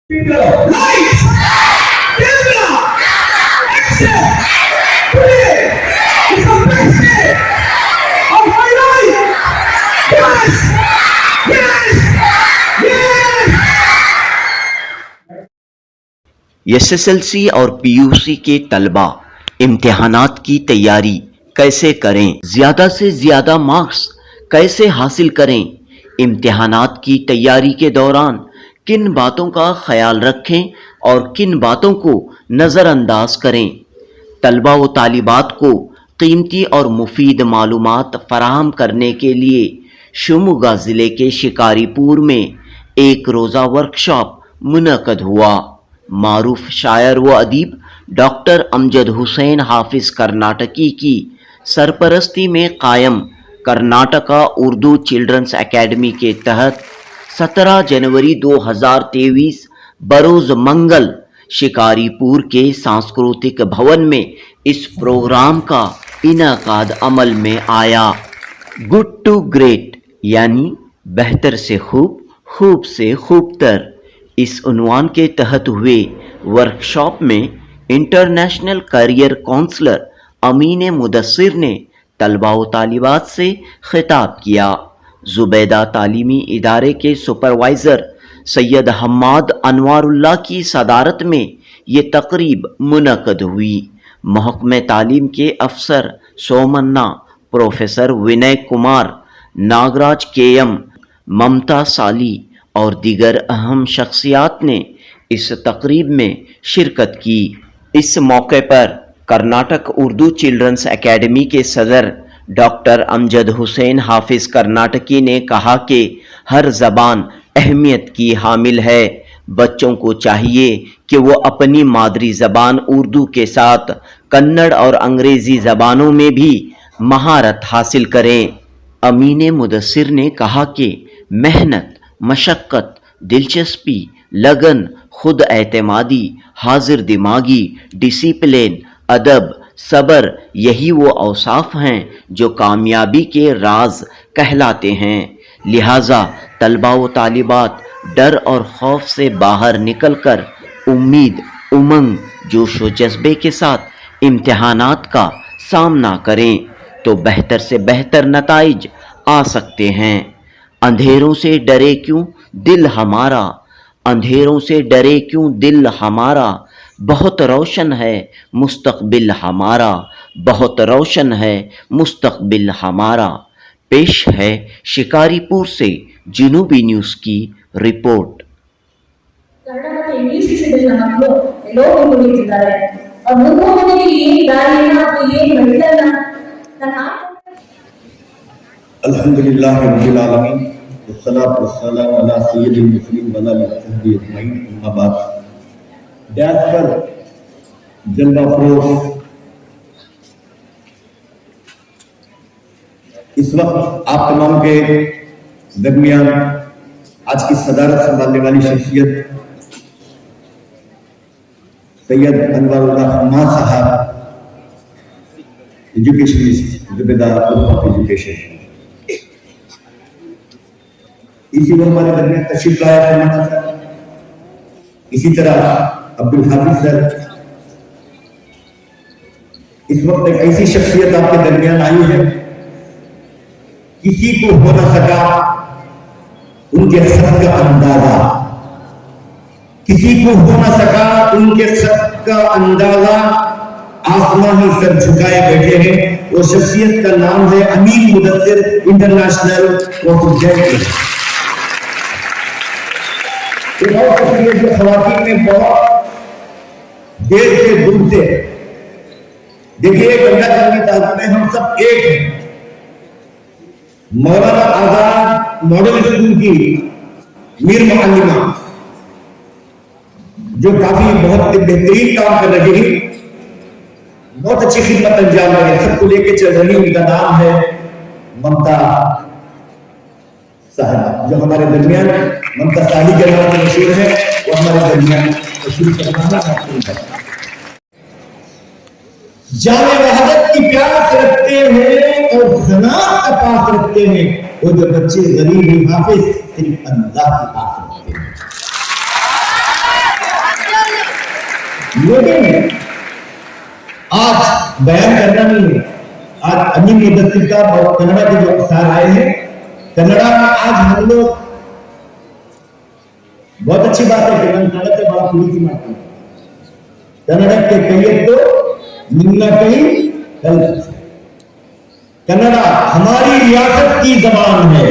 Lights, camera, action. Today is the best day of my life. Yes, yes, yes. SSLC और PUC के तलबा इम्तिहानात की तैयारी कैसे करें, ज़्यादा से ज़्यादा मार्क्स कैसे हासिल करें, इम्तिहानात की तैयारी के दौरान किन बातों का ख्याल रखें और किन बातों को नज़रअंदाज करें। तलबा व तालिबात को कीमती और मुफीद मालूमात फराहम करने के लिए शिवमोगा ज़िले के शिकारीपुर में एक रोज़ा वर्कशॉप मुनक़द हुआ। मारूफ शायर व अदीब डॉक्टर अमजद हुसैन हाफिज़ कर्नाटकी की सरपरस्ती में कायम कर्नाटका उर्दू चिल्ड्रंस एकेडमी के तहत 17 जनवरी 2023 बरोज़ मंगल शिकारीपुर के सांस्कृतिक भवन में इस प्रोग्राम का इनेकाद अमल में आया। गुड टू ग्रेट यानी बेहतर से खूब, खूब से खूबतर, इस उन्वान के तहत हुए वर्कशॉप में इंटरनेशनल करियर काउंसलर अमीन मुदस्सिर ने तलबा व तालिबात से खिताब किया। जुबैदा तालीमी इदारे के सुपरवाइज़र सैयद हम्माद अनवारुल्लाह की सदारत में ये तकरीब मुनक़द हुई। महकमे तालीम के अफसर सोमन्ना, प्रोफेसर विनय कुमार, नागराज केएम, ममता साली और दीगर अहम शख्सियात ने इस तकरीब में शिरकत की। इस मौके पर कर्नाटक उर्दू चिल्ड्रंस एकेडमी के सदर डॉक्टर अमजद हुसैन हाफिज़ कर्नाटकी ने कहा कि हर ज़बान अहमियत की हामिल है। बच्चों को चाहिए कि वो अपनी मादरी ज़बान उर्दू के साथ कन्नड़ और अंग्रेज़ी ज़बानों में भी महारत हासिल करें। अमीन मुदस्सिर ने कहा कि मेहनत, मशक्क़त, दिलचस्पी, लगन, खुद एतमादी, हाजिर दिमागी, डिसिप्लिन, अदब, सब्र, यही वो औसाफ हैं जो कामयाबी के राज कहलाते हैं। लिहाजा तलबा व तालिबात डर और खौफ से बाहर निकलकर उम्मीद, उमंग, जोश व जज्बे के साथ इम्तिहानात का सामना करें तो बेहतर से बेहतर नताइज आ सकते हैं। अंधेरों से डरे क्यों दिल हमारा, अंधेरों से डरे क्यों दिल हमारा, बहुत रोशन है मुस्तकबिल हमारा, बहुत रोशन है मुस्तकबिल हमारा। पेश है शिकारीपुर से जुनूबी न्यूज़ की रिपोर्ट। ಕನ್ನಡ ಮತ್ತು ಇಂಗ್ಲಿಷ್ ಶಿಕ್ಷಣದಲ್ಲಿ ನಮ್ಮ ಮಕ್ಕಳು ಎಲ್ಲೋ ಮುಂದುವರಿತಿದ್ದಾರೆ. ಅವ್ರು ಮುಂದೆ ಹೋಗೋದಕ್ಕೆ ಏನ್ ದಾರಿಯನ್ನ ಅಥವಾ ಏನ್ ಮೆಡಿಕಲ್ನ ನಾನು अल्हम्दुलिल्लाह रब्बिल आलमीन वस्सलातु वस्सलामु अला सय्यिदिल मुरसलीन व अला सहबी अजमईन अम्मा बाद। डैश पर जलवा फरोश इस वक्त आप तमाम के दरमियान आज की सदारत संभालने वाली शख्सियत सैयद अनवारुल्लाह हम्माद साहब, एजुकेशनिस्ट, जुबेदा ऑफ एजुकेशन, इसी वो हमारे दरमियान तशरीफ लाया फरमाना सर। इसी तरह अब्दुल हाफिज सर, इस वक्त एक ऐसी शख्सियत आपके दरमियान आई है किसी को हो न सका उनके सख्त का अंदाजा, किसी को हो न सका उनके सख्त का अंदाजा। आसमां ही सर झुकाए बैठे हैं। वो शख्सियत का नाम है अमीन मुदस्सिर इंटरनेशनल प्रोजेक्ट। खवातीन में बहुत देर से दूर से देखिए, गंगा जमनी तालीम में हम सब एक हैं। मौलाना आजाद मॉडल स्कूल की मीर मुअल्लिमा जो काफी बहुत बेहतरीन काम कर रही है, बहुत अच्छी खिदमत अंजाम दे रही है, सबको लेके चल रही है। उनका नाम है ममता साहब, जो हमारे दरमियान ममता साली के नाम से मशहूर है। वो हमारे दरमियान जाने वहदत की प्यास रखते हैं और ज़नात का पास रखते हैं। वो जो बच्चे गरीब हाफिज सिर्फ अल्लाह की पास रखते हैं। लेकिन आज बयान करना नहीं है। आज अनिल मुदस्सिर का और कन्नड़ा के जो अफसर आए हैं, कन्नड़ा में आज हम लोग, बहुत अच्छी बात है कि कन्नड़ से बात पूरी की मारती है। कन्नड़ के कहिए तो निम्न कही कन्नड़ा हमारी रियासत की जबान है।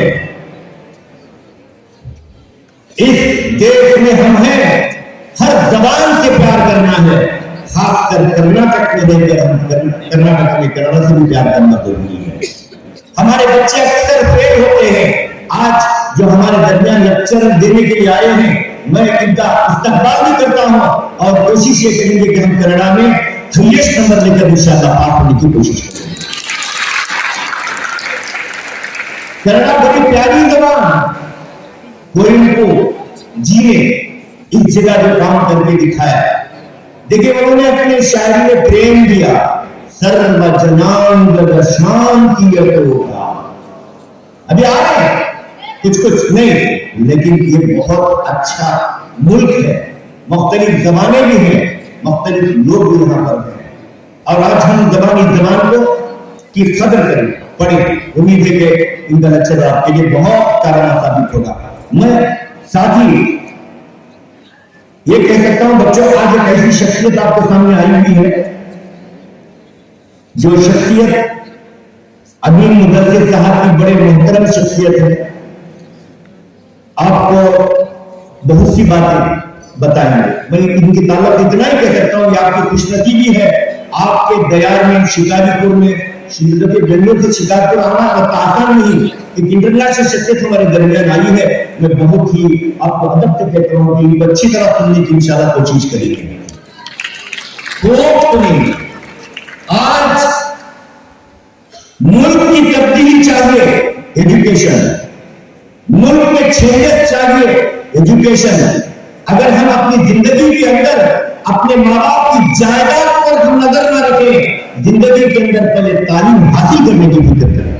इस देश में हम हैं, हर जबान से प्यार करना है, खासकर कर्नाटक में रहकर हम कर्नाटक में कन्नड़ा से भी प्यार करना जरूरी है। हमारे बच्चे अक्सर फेल होते हैं। आज जो हमारे दरमियान लेक्चर देने के लिए आए हैं, मैं इनका इस्तकबाल भी करता हूं और कोशिश ये करेंगे कि हम कन्नड़ा में हाईएस्ट नंबर लेकर इंशाअल्लाह पास होने की कोशिश करें। कन्नड़ा बड़ी प्यारी जबान, कोई इनको जिए इस जगह जो काम करके दिखाया। देखिए उन्होंने अपनी शायरी में प्रेम दिया, सर्व जनांग शांति होगा। अभी आ रहे हैं कुछ कुछ नहीं, लेकिन ये बहुत अच्छा मुल्क है, मुख्तलिफ जबानें भी हैं, मुख्तलिफ लोग भी यहाँ पर हैं, और आज हम जबान को की कदर करें, पढ़ें। उम्मीद है कि इनका लेक्चर आपके लिए बहुत कारगर साबित होगा। मैं साथ ही ये कह सकता हूं बच्चों, आज एक ऐसी शख्सियत आपके सामने आई हुई है, जो शख्सियत अमीन मुदस्सिर साहब की बड़े मोहतरम शख्सियत है। आपको बहुत सी बातें बताएंगे। मैं इनकी ताल्लुक इतना ही कह सकता हूं, ये आपकी खुशनसीबी है, आपके दयार में, शिकारपुर में, बेंगलोर से शिकारपुर आना आसान नहीं। एक इंटरनेशनल शख्सियत हमारे दरमियान आई है। मैं बहुत ही आपको अदब से कहता हूं कि अच्छी तरह सुनने की इंशाअल्लाह कोशिश करेंगे। आज मुल्क की तब्दीली चाहिए, एजुकेशन। मुल्क में चेंजेस चाहिए, एजुकेशन। अगर हम अपनी जिंदगी के अंदर अपने माँ बाप की जायदाद पर हम नजर न रखें, जिंदगी के अंदर पहले तालीम हासिल करने की फिक्र करें।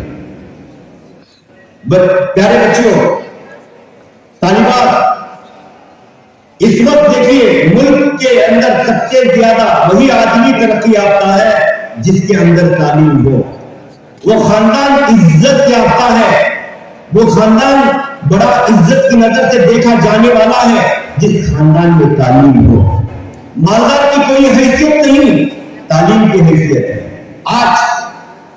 प्यारे बच्चों, तालिबात इस वक्त देखिए मुल्क के अंदर सबसे ज्यादा वही आदमी तरक्की याफ्ता है जिसके अंदर तालीम हो। वो खानदान इज्जत याफ्ता है, वो खानदान बड़ा इज्जत की नजर से देखा जाने वाला है जिस खानदान में तालीम हो। मालदार की कोई हैसियत नहीं, तालीम की हैसियत है। आज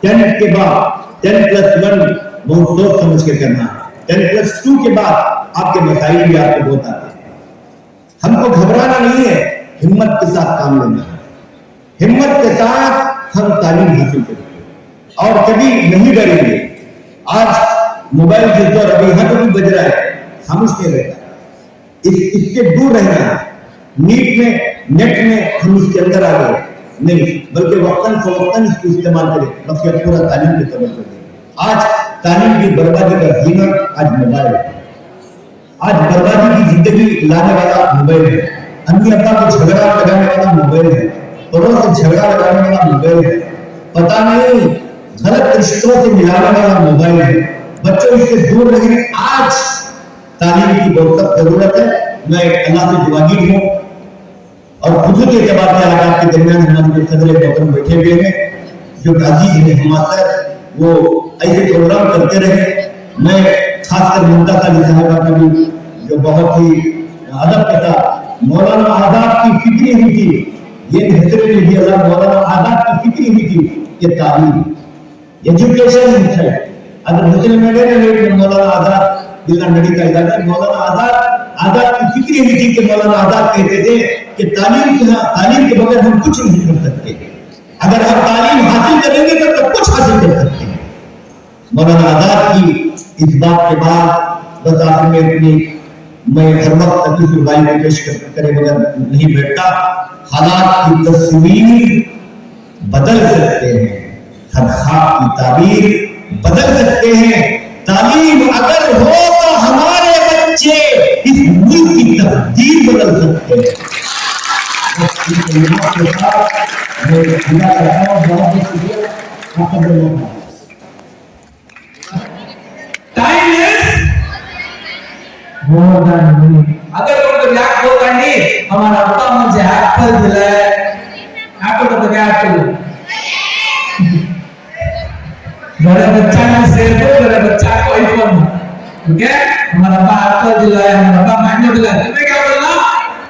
10 के बाद 10+1 बहुत सोच समझ के करना, 10+2 के बाद आपके मसाइल भी आपको बहुत आते हैं। हमको घबराना नहीं है, हिम्मत के साथ काम लेना है। हिम्मत के साथ हम तालीम हासिल करेंगे और कभी नहीं डरेंगे। आज मोबाइल जिस दौर अभी यहाँ पर भी बज रहा है, खामोश नहीं रहता, इससे दूर रहना है। नीट में, नेट में हम इसके अंदर आ गए नहीं, बल्कि वक्तन फवक्तन इसको इस्तेमाल करें, बल्कि पूरा तालीम पे तवज्जो दें। आज तालीम की बर्बादी का जीना आज मोबाइल है। आज बर्बादी की जिंदगी लाने वाला मोबाइल है। अम्मी अब्बा को झगड़ा लगाने वाला मोबाइल है, पड़ोस से झगड़ा लगाने वाला मोबाइल है, पता नहीं गलत रिश्तों से मिलाने वाला मोबाइल है। बच्चों इससे दूर रहें। आज तालीम की बहुत सख्त जरूरत है। मैं अल्लाह से दुआगीर हूं और खुद के एतबार से आज आपके दरमियान हमारे सदर मोहतरम बैठे हुए हैं जो अजीज हैं हमारे, वो ऐसे प्रोग्राम करते रहे। मैं खासकर मुमताज अली साहबा का भी जो बहुत ही अदब के साथ मौलाना आजाद की फिक्री हुई थी, ये हजरत नबी अल्लाह मौलाना आजाद की फिक्री हुई थी कि तालीम एजुकेशन है। अगर मुस्लिम में मौलाना आजाद जिला नडी का इलाका, मौलाना आजाद की फिक्री हुई थी कि मौलाना आजाद कहते थे कि तालीम के बगैर हम कुछ नहीं कर सकते, अगर हम तालीम हासिल करेंगे तो सब कुछ हासिल कर सकते हैं। मौलाना आजाद की इस बात के बाद बस आखिर में इतनी, मैं हर वक्त तकलीफ रुबाई में पेश करे बगैर नहीं बैठता। हालात की तस्वीर बदल सकते हैं, हर खाक की ताबीर बदल सकते हैं। तालीम अगर हो तो हमारे बच्चे इस मुल्क की तकदीर बदल सकते हैं। Time is more than money. अगर तो याद होता नहीं हमारा पापा मुझे एप्पल दिलाया एप्पल तो क्या एप्पल बड़े बच्चा ने शेर को बड़े बच्चा को आईफोन ठीक है हमारा पापा एप्पल दिलाया हमारा पापा मैंगो दिलाया तुम्हें क्या बोलना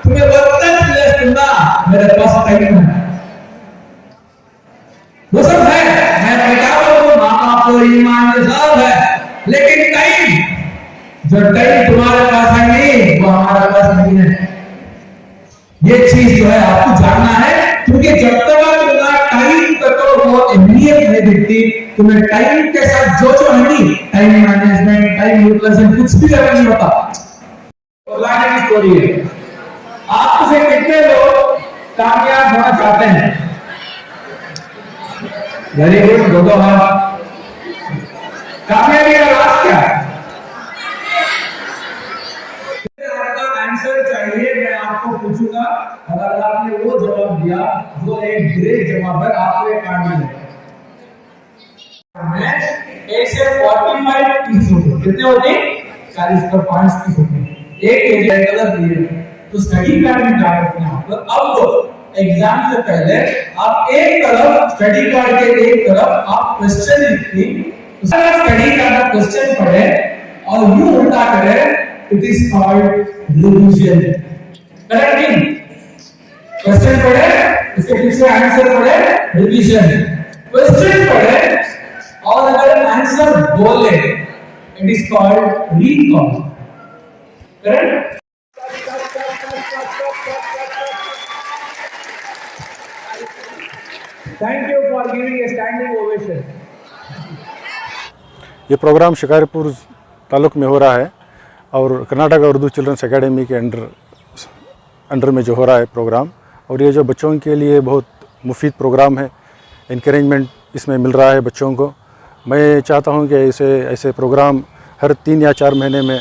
तुम्हें बर्तन दिलाया सुनना मेरे पास टाइम है वो सब है मैं क्या बोलूं माँ बाप को ईमान सब है लेकिन टाइम जो टाइम तुम्हारे पास है नहीं वो हमारे पास नहीं है ये चीज जो है आपको जानना है क्योंकि जब तक तुम्हारा टाइम तक वो अहमियत नहीं दिखती तुम्हें टाइम के साथ जो है नहीं टाइम मैनेजमेंट टाइम यूटिलाइजेशन कुछ भी अगर नहीं होता तो लाने की स्टोरी है आप से कितने लोग कामयाब होना चाहते हैं वेरी गुड दो हाथ कामयाबी का राज क्या है आपका आंसर चाहिए मैं आपको पूछूंगा अगर आपने वो जवाब दिया जो एक ग्रेट जवाब है आपको एक कार्ड मिलेगा ऐसे 45 पीस होते कितने होते 40 पर 5 पीस होते एक कलर दिए तो स्टडी कार्ड में क्या करते हैं आप अब एग्जाम से पहले आप एक तरफ स्टडी कार्ड के एक तरफ आप क्वेश्चन लिखिए सारा स्टडी कार्ड क्वेश्चन पढ़े और यूं उल्टा करें it is called revision correct नहीं क्वेश्चन पढ़े इसके पीछे आंसर पढ़े रिवीजन क्वेश्चन पढ़े और अगर आंसर बोले it is called recall correct thank you for giving a standing ovation ये प्रोग्राम शिकारपुर तालुक में हो रहा है और कर्नाटक उर्दू चिल्ड्रंस एकेडमी के अंडर में जो हो रहा है प्रोग्राम और ये जो बच्चों के लिए बहुत मुफीद प्रोग्राम है इनकरेजमेंट इसमें मिल रहा है बच्चों को मैं चाहता हूँ कि ऐसे प्रोग्राम हर 3 या 4 महीने में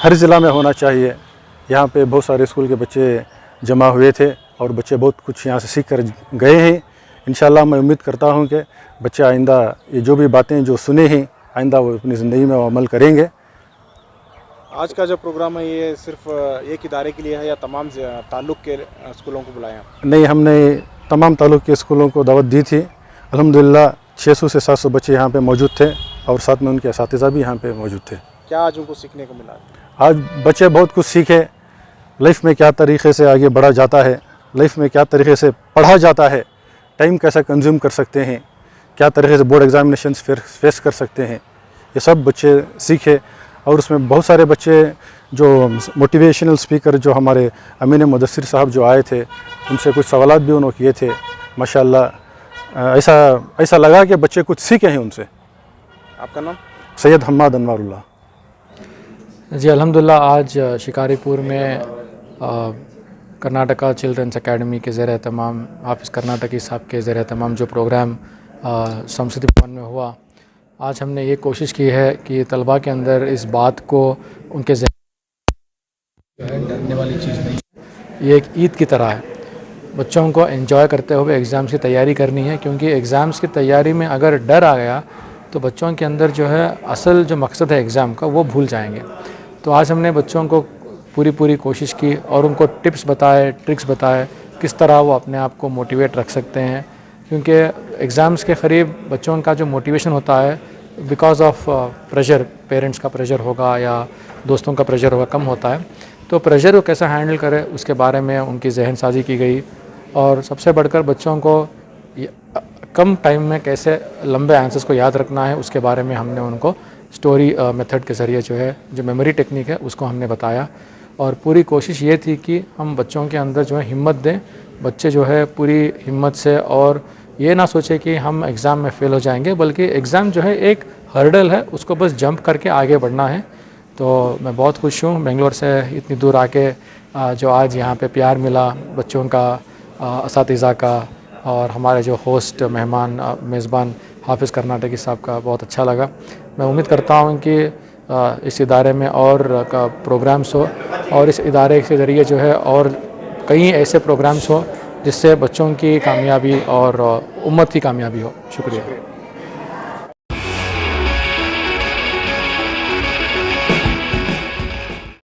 हर ज़िला में होना चाहिए। यहाँ पे बहुत सारे स्कूल के बच्चे जमा हुए थे और बच्चे बहुत कुछ यहाँ से सीख कर गए हैं। इंशाल्लाह मैं उम्मीद करता हूँ कि बच्चे आइंदा ये जो भी बातें जो सुने हैं आइंदा वो अपनी ज़िंदगी में अमल करेंगे। आज का जो प्रोग्राम है ये सिर्फ एक इदारे के लिए है या तमाम ताल्लुक़ के स्कूलों को बुलाया? नहीं, हमने तमाम ताल्लुक़ के स्कूलों को दावत दी थी। अल्हम्दुलिल्लाह 600 से 700 बच्चे यहाँ पे मौजूद थे और साथ में उनके असातिज़ा भी यहाँ पे मौजूद थे। क्या आज उनको सीखने को मिला? आज बच्चे बहुत कुछ सीखे, लाइफ में क्या तरीक़े से आगे बढ़ा जाता है, लाइफ में क्या तरीक़े से पढ़ा जाता है, टाइम कैसा कंज्यूम कर सकते हैं, क्या तरीक़े से बोर्ड एग्ज़ामिनेशन फेस कर सकते हैं, ये सब बच्चे सीखे। और उसमें बहुत सारे बच्चे जो मोटिवेशनल स्पीकर जो हमारे अमीन मुदस्सिर साहब जो आए थे उनसे कुछ सवालात भी उन्होंने किए थे। माशाल्लाह ऐसा लगा कि बच्चे कुछ सीखे हैं उनसे। आपका नाम? सैयद हम्माद अनवारुल्लाह। जी अल्हम्दुलिल्लाह आज शिकारीपुर में कर्नाटका चिल्ड्रंस एकेडमी के ज़ेर एहतमाम हाफिज़ कर्नाटकी साहब के ज़ेर एहतमाम जो प्रोग्राम संसदीय भवन में हुआ, आज हमने ये कोशिश की है कि तलबा के अंदर इस बात को उनके ज़हन जो है डरने वाली चीज़ नहीं, ये एक ईद की तरह है। बच्चों को एंजॉय करते हुए एग्ज़ाम्स की तैयारी करनी है, क्योंकि एग्ज़ाम्स की तैयारी में अगर डर आ गया तो बच्चों के अंदर जो है असल जो मकसद है एग्ज़ाम का वो भूल जाएंगे। तो आज हमने बच्चों को पूरी कोशिश की और उनको टिप्स बताए, ट्रिक्स बताए किस तरह वो अपने आप को मोटिवेट रख सकते हैं, क्योंकि एग्ज़ाम्स के करीब बच्चों का जो मोटिवेशन होता है बिकॉज़ ऑफ प्रेशर, पेरेंट्स का प्रेशर होगा या दोस्तों का प्रेशर होगा, कम होता है। तो प्रेशर को कैसे हैंडल करें उसके बारे में उनकी जहन साजी की गई और सबसे बढ़कर बच्चों को कम टाइम में कैसे लंबे आंसर्स को याद रखना है उसके बारे में हमने उनको स्टोरी मेथड के ज़रिए जो है जो मेमोरी टेक्निक है उसको हमने बताया। और पूरी कोशिश ये थी कि हम बच्चों के अंदर जो है हिम्मत दें, बच्चे जो है पूरी हिम्मत से और ये ना सोचे कि हम एग्ज़ाम में फ़ेल हो जाएंगे, बल्कि एग्ज़ाम जो है एक हर्डल है, उसको बस जंप करके आगे बढ़ना है। तो मैं बहुत खुश हूँ बेंगलोर से इतनी दूर आके जो आज यहाँ पे प्यार मिला बच्चों का, असातिज़ा का और हमारे जो होस्ट मेहमान मेज़बान हाफिज़ कर्नाटकी साहब का बहुत अच्छा लगा। मैं उम्मीद करता हूँ कि इस इदारे में और का प्रोग्राम्स हो और इस इदारे के ज़रिए जो है और कई ऐसे प्रोग्राम्स हो जिससे बच्चों की कामयाबी और उम्मत की कामयाबी हो। शुक्रिया।